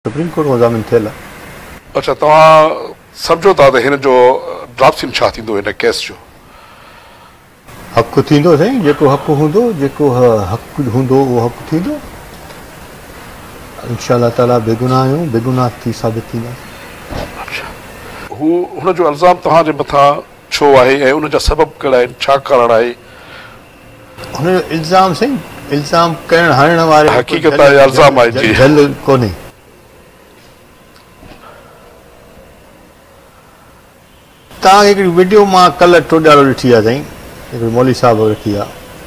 Supreme court को ज़ामिन थियल आहे। अच्छा, तव्हां सम्झो था त हिन जो ड्राफ्टिंग छा थींदो हिन केस जो? हक़ थींदो साईं, जेको हक़ हूंदो, जेको हक़ हूंदो उहो हक़ थींदो। इंशाअल्लाह ताला बेगुनाह आहियूं, बेगुनाह थी साबित थींदा। हू हुन जो इल्ज़ाम तव्हांजे मथां छो आहे ऐं उन जा सबब कहिड़ा आहिनि, छा कारण आहे? हुन जो इल्ज़ाम साईं, इल्ज़ाम करण हणण वारे हक़ीक़त आहे, इल्ज़ाम आहे जी। झल कोन्हे। तव्हां हिकिड़ी वीडियो मां कल्ह टोॾारो ॾिठी आहे साईं, हिकिड़ी मौली साहिब रखी आहे,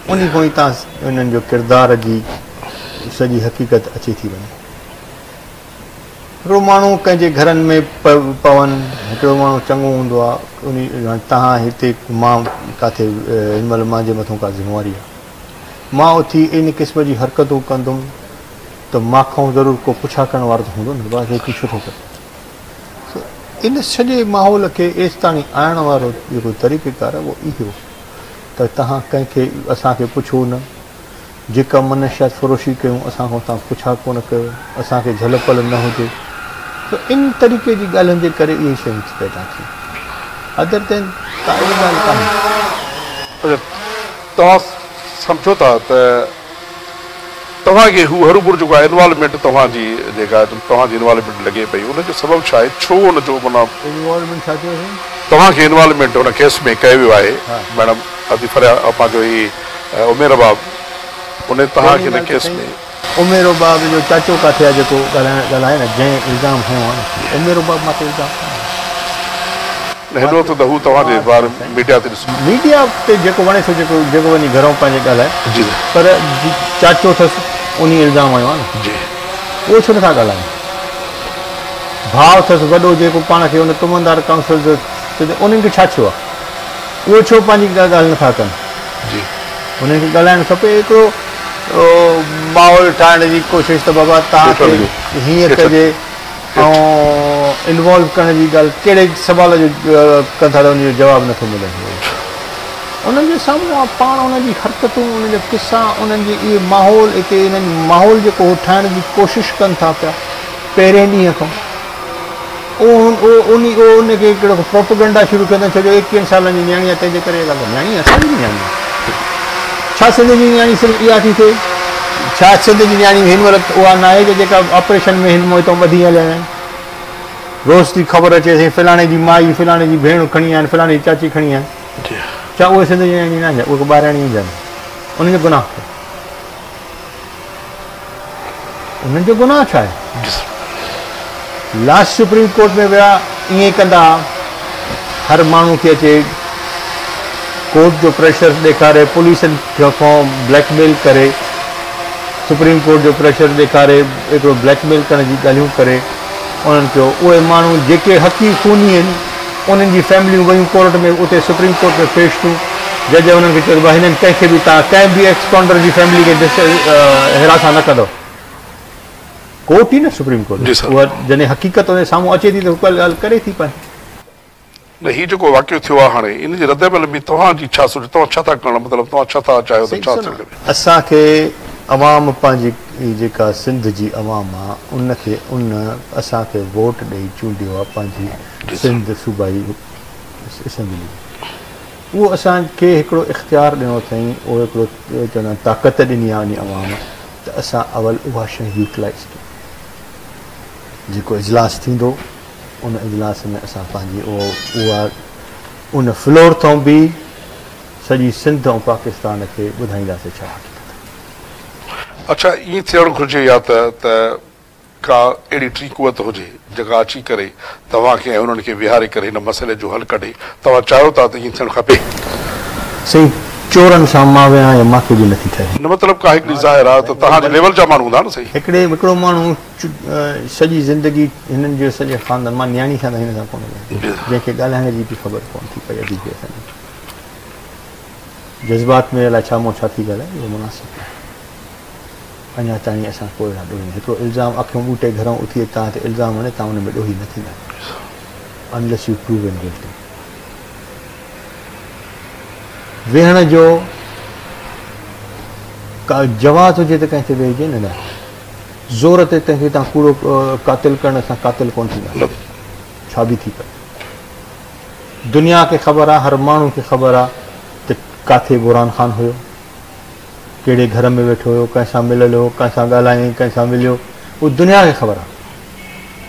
उन खां ई तव्हां उन्हनि जो किरदार जी सॼी हक़ीक़त अचे थी वञे। हिकिड़ो माण्हू कंहिंजे घरनि में पवनि, हिकिड़ो माण्हू चङो हूंदो आहे, उन तव्हां हिते मां किथे हिन महिल मुंहिंजे मथां का ज़िम्मेवारी आहे, मां उथी इन क़िस्म जी हरकतूं कंदुमि त मूंखां ज़रूरु को पुछा करण वारो त हूंदो न, बसि हेतिरी छो थो करे। इन सॼे माहौल खे एसि ताणी आणण वारो जेको तरीक़ेकार आहे उहो इहो त तव्हां कंहिंखे असांखे पुछो न, जेका मनशियात फ़रोशी कयूं असांखां तव्हां पुछा कोन कयो, असांखे झलपल न हुजे, त इन तरीक़े जी ॻाल्हियुनि जे करे इहे शयूं पैदा थियूं। अदर देन का अहिड़ी ॻाल्हि कान्हे। तव्हां सम्झो था त तव्हांखे हू हरूभरू जेको आहे इन्वॉल्वमेंट तव्हांजी जेका तव्हांजी इन्वॉल्वमेंट लॻे पई, उनजो सबबु छा आहे? छो उनजो माना इन्वॉल्वमेंट छा थियो? तव्हांखे इन्वॉल्वमेंट हुन केस में कयो वियो आहे? मैडम अतिफरिया पंहिंजो ही उमेर बाब, उन तव्हांखे हिन केस में उमेर बाब जो चाचो किथे आहे जेको ॻाल्हाए न, जंहिं इल्ज़ाम खयों आहे उमेर बाब मथे इल्ज़ाम हेॾो त हू तव्हांजे बारे मीडिया ते ॾिसो, मीडिया ते जेको वणे थो, जेको वञी घरों पंहिंजे ॻाल्हाए, पर चाचो अथसि उन इल्ज़ाम आयो आहे न, उहो छो नथा ॻाल्हाइनि? भाउ अथसि वॾो जेको पाण खे उन तुमंदार काउंसिल जो, उन्हनि खे छा थियो आहे? उहो छो पंहिंजी ॻाल्हि नथा कनि? उन्हनि खे ॻाल्हाइणु खपे। हिकिड़ो माहौल ठाहिण जी कोशिशि त बाबा तव्हांखे हीअं कजे, ऐं इन्वॉल्व करण जी ॻाल्हि कहिड़े सुवाल जो कंदा त उनजो जवाबु नथो मिले। उन्हनि जे साम्हूं आहे पाण उन्हनि जी हरकतूं, उन्हनि जा किसा, उन्हनि जी इहे माहौल, हिते इन्हनि माहौल जेको ठाहिण जी कोशिशि कनि था पिया पहिरें ॾींहं खां, उनखे हिकिड़ो प्रोपेगेंडा शुरू कंदा, छो जो 21 सालनि जी नियाणी आहे, तंहिंजे करे नियाणी असांजी नियाणी आहे। छा सिंध जी नियाणी सिर्फ़ु इहा थी थिए? छा सिंध जी नियाणी हिन महिल उहा न आहे जेका ऑपरेशन में हिन हितां ॿधी हलिया आहिनि? रोज़ थी ख़बर अचे साईं फलाणे जी माई, फलाणे जी भेण खणी आहिनि, फलाणे जी चाची खणी आहिनि। छा उहे सिंध जी नियाणी न आहिनि? उहे ॿाहिराणी ईंदा आहिनि। उन्हनि जो गुनाह, उन्हनि जो गुनाह छा आहे? लास्ट सुप्रीम कोर्ट में विया, ईअं कंदा, हर माण्हू खे अचे कोर्ट जो प्रेशर ॾेखारे, पुलिस खां ब्लैकमेल करे, सुप्रीम कोर्ट जो प्रेशर ॾेखारे, हिकिड़ो ब्लैकमेल करण जी ॻाल्हियूं करे, उन्हनि चयो उहे माण्हू जेके हक़ी खूनी आहिनि उन्हनि जी फैमिलियूं वयूं कोर्ट में, उते सुप्रीम कोर्ट में पेश थियूं। जज उन्हनि खे चयो हिननि कंहिंखे बि तव्हां कंहिं बि एक्स काउंटर जी फैमिली खे हिरासा न कंदो। कोर्ट ई न सुप्रीम कोर्ट, उहा जॾहिं हक़ीक़त उन साम्हूं अचे थी त उहा ॻाल्हि करे थी पए। न हीउ जेको वाक़ियो थियो आहे हाणे, इन जे रदअमल में तव्हांजी छा सोच, तव्हां छा था करणु, मतिलबु तव्हां छा था चाहियो त छा थी? असांखे अवाम, पंहिंजी जेका सिंध जी अवाम आहे, उनखे असांखे वोट ॾेई चूंडियो आहे पंहिंजी सिंध सूबाई असेंबली। उहो असांखे हिकिड़ो इख़्तियार ॾिनो अथई, उहो हिकिड़ो चवंदा आहिनि ताक़त ॾिनी आहे उन अवाम त असां अवल उहा शइ यूटिलाइज़ कयूं। जेको इजलास थींदो उन इजलास में असां पंहिंजी उहा उन फ्लोर तां बि सॼी सिंध ऐं पाकिस्तान खे ॿुधाईंदासीं छा हक़ीक़त। अच्छा, ईअं थियणु घुरिजे या त का अहिड़ी टी कुवत हुजे जेका अची करे तव्हांखे ऐं उन्हनि खे विहारे करे हिन मसइले जो हल कढे? तव्हां चाहियो था त ईअं थियणु खपे? साईं, चोरनि सां मां विया या मूंखे बि नथी ठहे। हिन मतिलबु का हिकिड़ी ज़ाहिर आहे त तव्हांजे लेवल जा माण्हू हूंदा न? सही, हिकिड़ो माण्हू सॼी ज़िंदगी हिननि जो सॼे ख़ानदान, मां नियाणी सां त हिन सां कोन वियो, जंहिंखे ॻाल्हाइण जी बि ख़बर कोन थी पई, अॼु बि असांखे जज़्बात में अलाए छा मूं छा थी ॻाल्हाए, उहो मुनासिबु आहे। अञा ताईं असां कोई ॾोही न। हिकिड़ो इल्ज़ाम अखियूं ॿूटे घरऊं उथी तव्हां ते इल्ज़ाम हणे, तव्हां हुन में ॾोही न थींदा unless U prove and guilty. वेहण जो का जवाज़ हुजे त कंहिं ते वेहिजे न। ज़ोर ते तंहिंखे तव्हां कूड़ो क़ातिल करण सां क़ातिल कोन थींदा छा बि थी पए दुनिया खे ख़बर आहे हर माण्हू खे ख़बर आहे त किथे बुरहान ख़ान हुयो कहिड़े घर में वेठो हुयो कंहिंसां मिलियल हो कंहिंसां ॻाल्हायईं कंहिंसां मिलियो उहो दुनिया खे ख़बर आहे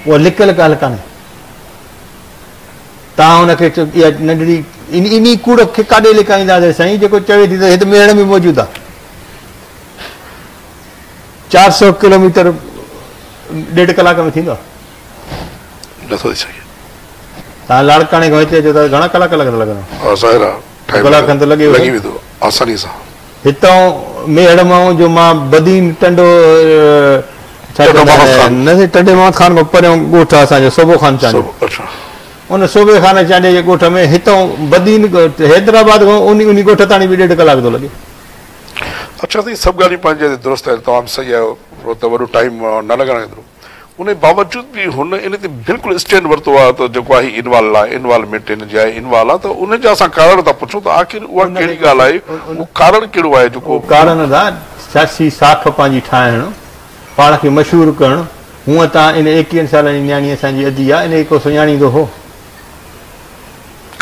उहा लिकियल ॻाल्हि कान्हे तव्हां हुनखे इहा नंढड़ी इन कूड़ खे काॾे लिकाईंदासीं साईं जेको चवे थी त हिते मेड़ में मौजूदु आहे 400 किलोमीटर 1.5 कलाक में थींदो नथो थी सघे तव्हां लाड़काणे खां हिते अचो त घणा कलाक लॻंदा कलाक खनि त लॻी वेंदो आसानी सां हितां मेड़ मां जो मां बदीन टंडो टंडे मोहम्मद खान खां परियों ॻोठ आहे असांजो सोबो खान चांडो उन सोबे खान चांडे जे ॻोठ में हितां बदीन हैदराबाद खां उन ॻोठ ताणी बि 1.5 कलाक थो लॻे अच्छा त सभु ॻाल्हियूं पंहिंजे दुरुस्त आहिनि तमामु सही आहे त वॾो टाइम न लॻणु एतिरो उन बावजूद बि हुन इन ते बिल्कुलु स्टैंड वरितो आहे त जेको आहे इनवॉल्वमेंट इन जी आहे इनवॉल्व आहे त उनजा असां कारण था पुछूं त आख़िर उहा कहिड़ी ॻाल्हि आहे उहो कारण कहिड़ो आहे जेको कारण सियासी साख पंहिंजी ठाहिणु पाण खे मशहूरु करणु हूअं तव्हां इन 21 सालनि जी न्याणी असांजी अदी आहे इन को सुञाणींदो हो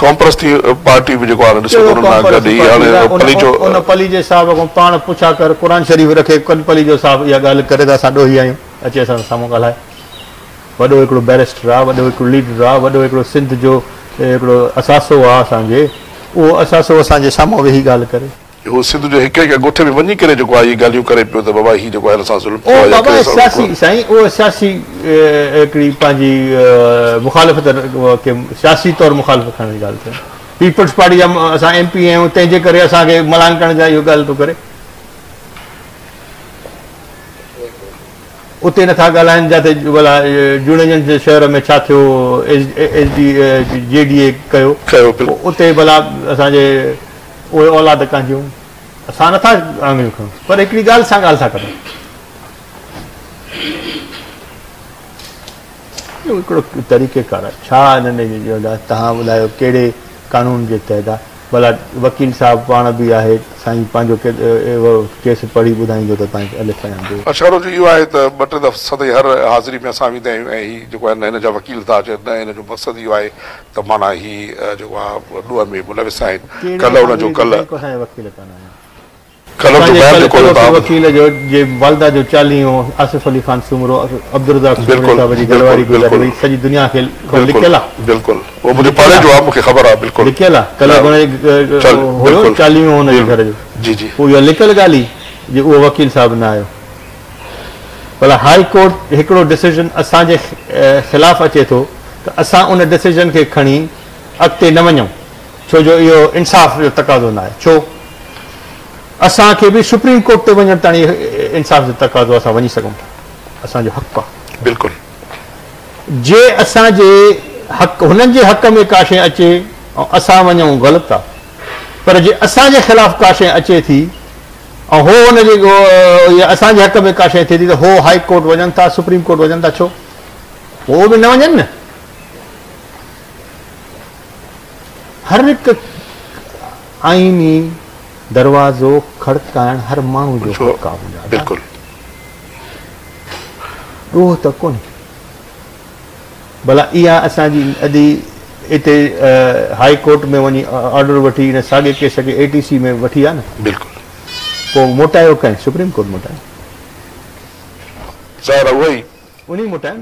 कॉम्प्रस्ती पार्टी बि जेको आहे उन पली जे साहिब खां पाण पुछा कर क़ुर शरीफ़ रखे कन पली जो साहिबु इहा ॻाल्हि करे त असां ॾोही आहियूं अचे असां साम्हूं ॻाल्हाए वॾो हिकिड़ो बैरिस्टर आहे वॾो हिकिड़ो लीडर आहे वॾो हिकिड़ो सिंध जो हिकिड़ो असासो आहे असांजे उहो असासो असांजे साम्हूं वेही ॻाल्हि करे उहो सिंध जो हिकु हिकु ॻोठ में वञी करे जेको आहे इहे ॻाल्हियूं करे पियो त बाबा हीउ जेको आहे असां सियासी साईं उहो सियासी हिकिड़ी पंहिंजी मुखालिफ़त खे सियासी तौरु मुखालिफ़त करण जी ॻाल्हि थिए पीपल्स पार्टी जा असां MP आहियूं तंहिंजे करे असांखे मलान करण जा इहो ॻाल्हि थो करे उते नथा ॻाल्हाइनि जिते भला जूनागढ़ जे शहर में छा थियो JDA कयो उते भला असांजे उहे औलाद कांजियूं असां नथा आङिरियूं खणूं पर हिकिड़ी ॻाल्हि सां ॻाल्हि था करूं हिकिड़ो तरीक़ेकार आहे छा हिननि तव्हां ॿुधायो कहिड़े कानून जे तहत आहे भला वकील साहिबु पाण बि आहे साईं पंहिंजो केस पढ़ी ॿुधाईंदो त तव्हांखे अलॻि सां अच्छा इहो आहे त 2 टे दफ़ा सदाईं हर हाज़िरी में असां वेंदा आहियूं ऐं हीउ जेको आहे न हिन जा वकील था अचनि न हिन जो मक़सदु इहो आहे त माना हीउ जेको आहे ॾोह में मुलविस आहिनि कल्ह हुनजो वकील वकील जो जे वालदा जो 40 आसिफ अली खान सुमरो अब्दुल रज़ाक जी घरवारी गुज़ारी सॼी दुनिया खे लिखियल आहे बिल्कुलु उहो मुंहिंजे पाड़े जो आहे मूंखे ख़बर आहे बिल्कुलु लिखियल आहे कल्ह हुयो 40 हुनजे घर जो जी जी उहो इहा लिखियल ॻाल्हि ई जे उहो वकील साहिबु न आयो भला हाई कोर्ट हिकिड़ो डिसीजन असांजे ख़िलाफ़ु अचे थो त असां उन डिसीजन खे खणी अॻिते न वञूं छो जो इहो इंसाफ़ जो तक़ाज़ो न आहे छो असांखे बि सुप्रीम कोर्ट ते वञण ताणी इंसाफ़ जो तक़ाज़ो असां वञी सघूं था असांजो हक़ आहे बिल्कुलु जे असांजे हक़ हुननि जे हक़ में का शइ अचे ऐं असां वञूं ग़लति आहे पर जे असांजे ख़िलाफ़ु का शइ अचे थी ऐं हो हुनजे असांजे हक़ में का शइ थिए थी त हो हाई कोर्ट वञनि था सुप्रीम कोर्ट वञनि था छो उहो बि न वञनि न हर हिकु आईनी दरवाज़ो खड़काइण हर माण्हू जो हक़ आहे बिल्कुलु ॾोह त कोन्हे भला इहा असांजी अॼु हिते हाई कोर्ट में वञी ऑर्डर वठी हिन साॻे केस खे ATC में वठी आहे न बिल्कुलु पोइ मोटायो कंहिं सुप्रीम कोर्ट मोटायो ज़ाहिर आहे उहो ई उन मोटायो